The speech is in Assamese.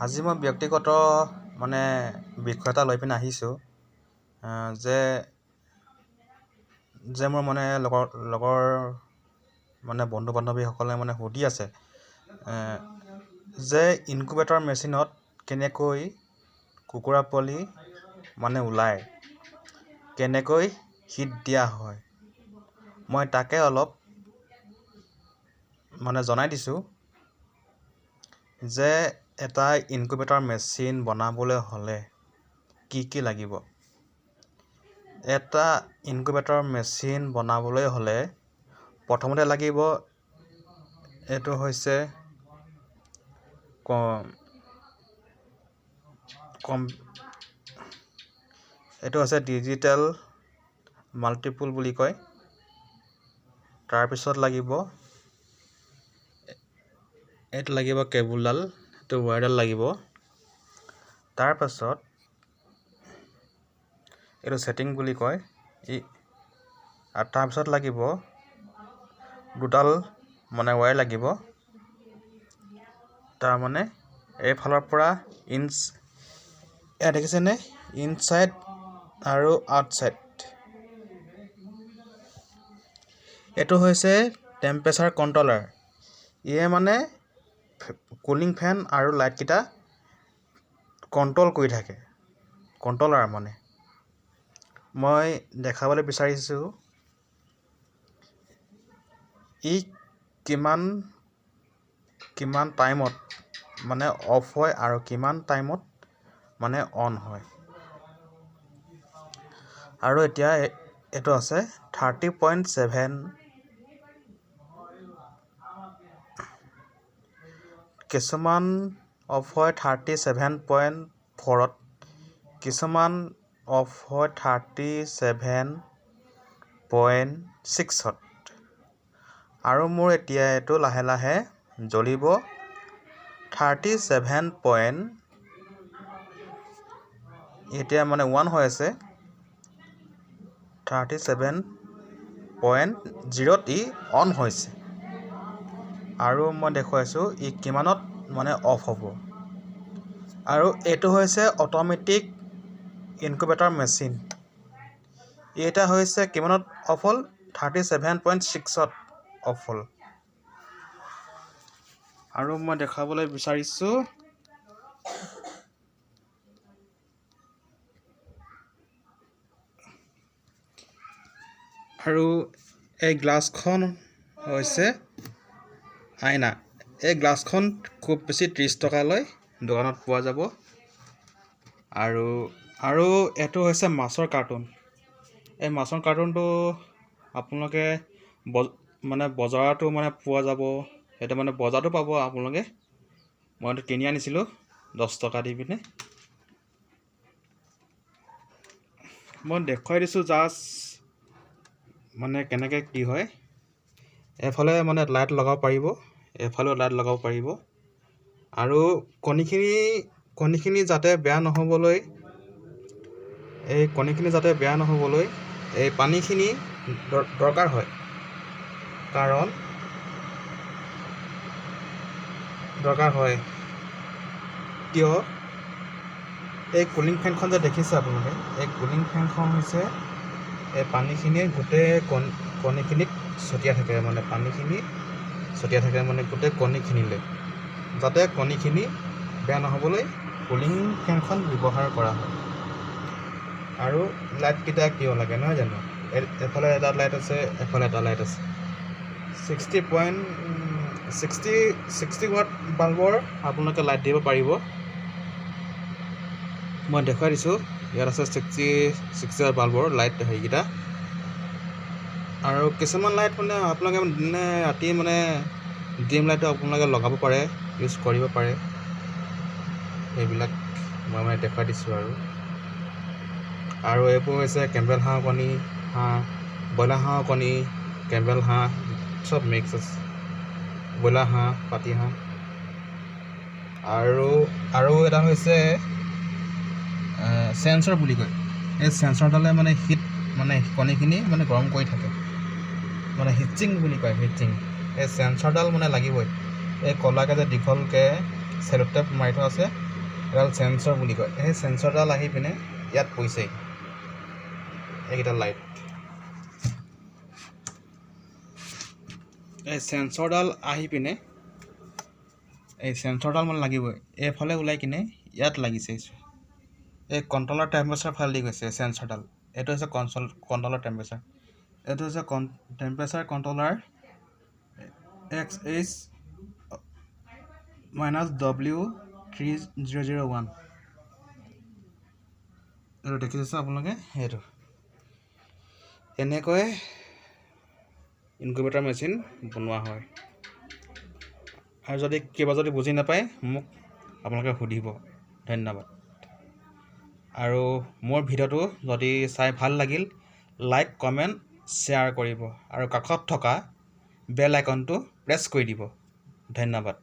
আজি মই ব্যক্তিগত মানে বিষয় এটা লৈ পিনে আহিছোঁ যে মোৰ মানে লগৰ মানে বন্ধু বান্ধৱীসকলে মানে সুধি আছে যে ইনকুবেটৰ মেচিনত কেনেকৈ কুকুৰা পোৱালি মানে ওলায়, কেনেকৈ হিট দিয়া হয়। মই তাকে অলপ মানে জনাই দিছোঁ যে এটা ইনকুবেটৰ মেচিন বনাবলৈ হ'লে কি লাগিব। এটা ইনকুবেটৰ মেচিন বনাবলৈ হ'লে প্ৰথমতে লাগিব এইটো হৈছে ডিজিটেল মাল্টিপুল বুলি কয়। তাৰপিছত লাগিব কেবুলডাল, এইটো ৱায়াৰডাল লাগিব। তাৰপাছত এইটো ছেটিং বুলি কয়। আৰু তাৰপিছত লাগিব দুডাল মানে ৱায়াৰ লাগিব। তাৰমানে এইফালৰ পৰা দেখিছেনে, ইনচাইড আৰু আউটচাইড। এইটো হৈছে টেম্পাৰেচাৰ কণ্ট্ৰলাৰ। ইয়ে মানে কুলিং ফেন আৰু লাইটকেইটা কণ্ট্ৰল কৰি থাকে। কণ্ট্ৰলাৰ মানে মই দেখাবলৈ বিচাৰিছোঁ ই কিমান টাইমত মানে অফ হয় আৰু কিমান টাইমত মানে অন হয়। আৰু এতিয়া এইটো আছে 30.7, কিছুমান অফ হয় 37.4, কিছুমান অফ হয় 37.6। আৰু মোৰ এতিয়া এইটো লাহে লাহে জ্বলিব 37. এতিয়া মানে 1 হৈ আছে, 37.0 ই অন হৈছে। আৰু মই দেখুৱাইছোঁ ই কিমানত মানে অফ হ'ব। আৰু এইটো হৈছে অট'মেটিক ইনকুবেটৰ মেচিন। এটা হৈছে কিমানত অফ হ'ল, 37.6ত অফ হ'ল। আৰু মই দেখাবলৈ বিচাৰিছোঁ আৰু এই গ্লাছখন হৈছে আইনা। এই গ্লাছখন খুব বেছি 30 টকা লয়, দোকানত পোৱা যাব। আৰু এইটো হৈছে মাছৰ কাৰ্টুন। এই মাছৰ কাৰ্টুনটো আপোনালোকে মানে বজাৰতো মানে পোৱা যাব। সেইটো মানে বজাৰতো পাব আপোনালোকে। মই এইটো কিনি আনিছিলোঁ 10 টকা দি পিনে। মই দেখুৱাই দিছোঁ জাষ্ট মানে কেনেকৈ কি হয়। এফালে মানে লাইট লগাব পাৰিব, এফালেও লাইট লগাব পাৰিব। আৰু কণীখিনি যাতে বেয়া নহ'বলৈ, এই পানীখিনি দৰকাৰ হয়। কিয় এই কুলিং ফেনখন যে দেখিছে আপোনালোকে, এই কুলিং ফেনখন হৈছে এই পানীখিনি গোটেই কণীখিনিত ছটিয়াই থাকে। মানে পানীখিনি ছটিয়াই থাকে মানে গোটেই কণীখিনিলৈ, যাতে কণীখিনি বেয়া নহ'বলৈ কুলিং ফেনখন ব্যৱহাৰ কৰা হয়। আৰু লাইটকেইটা কিয় লাগে নহয় জানো, এফালে এটা লাইট আছে, এফালে এটা লাইট আছে। 60 ৱাট বাল্বৰ আপোনালোকে লাইট দিব পাৰিব। মই দেখুৱাই দিছোঁ, ইয়াত আছে 60 ৱাট বাল্বৰ লাইট হেৰিকেইটা। আৰু কিছুমান লাইট মানে আপোনালোকে দিনে ৰাতি মানে ডিম লাইটটো আপোনালোকে লগাব পাৰে, ইউজ কৰিব পাৰে। সেইবিলাক মই মানে দেখুৱাই দিছোঁ। আৰু এইবোৰ হৈছে কেম্বেল হাঁহৰ কণী, ব্ৰইলাৰ হাঁহৰ কণী, কেম্বেল হাঁহ চব মিক্স আছে, ব্ৰইলাৰ হাঁহ, পাতি হাঁহ। আৰু এটা হৈছে চেঞ্চৰ বুলি কয়। এই চেঞ্চৰডালে মানে হিট মানে কণীখিনি মানে গৰম কৰি থাকে, মানে হিটচিং বুলি কয়। হিটচিং এই চেঞ্চৰডাল মানে লাগিবই। এই কলাকে যে দীঘলকৈ চেলোটেপ মাৰি থোৱা আছে এডাল চেঞ্চৰ বুলি কয়। সেই চেঞ্চৰডাল আহি পিনে ইয়াত পৰিছেহি, এইকেইটা লাইট। এই চেঞ্চৰডাল আহি পিনে এই চেঞ্চৰডাল মানে লাগিবই, এইফালে ওলাই কিনে ইয়াত লাগিছে। এই কণ্ট্ৰলৰ টেম্পাৰেচাৰ ফালে দি গৈছে চেঞ্চৰডাল। এইটো হৈছে কণ্ট্ৰলৰ টেম্পাৰেচাৰ। এইটো হৈছে টেম্পাৰেচাৰ কণ্ট্ৰলাৰ XH-W3001। এইটো দেখিছে আপোনালোকে। সেইটো এনেকৈ ইনকিউবেটৰ মেচিন বনোৱা হয়। আৰু যদি কিবা বুজি নাপায় মোক আপোনালোকে সুধিব। ধন্যবাদ। আৰু মোৰ ভিডিঅ'টো যদি চাই ভাল লাগিল, লাইক, কমেণ্ট, শ্বেয়াৰ কৰিব আৰু কাষত থকা বেল আইকনটো প্ৰেছ কৰি দিব। ধন্যবাদ।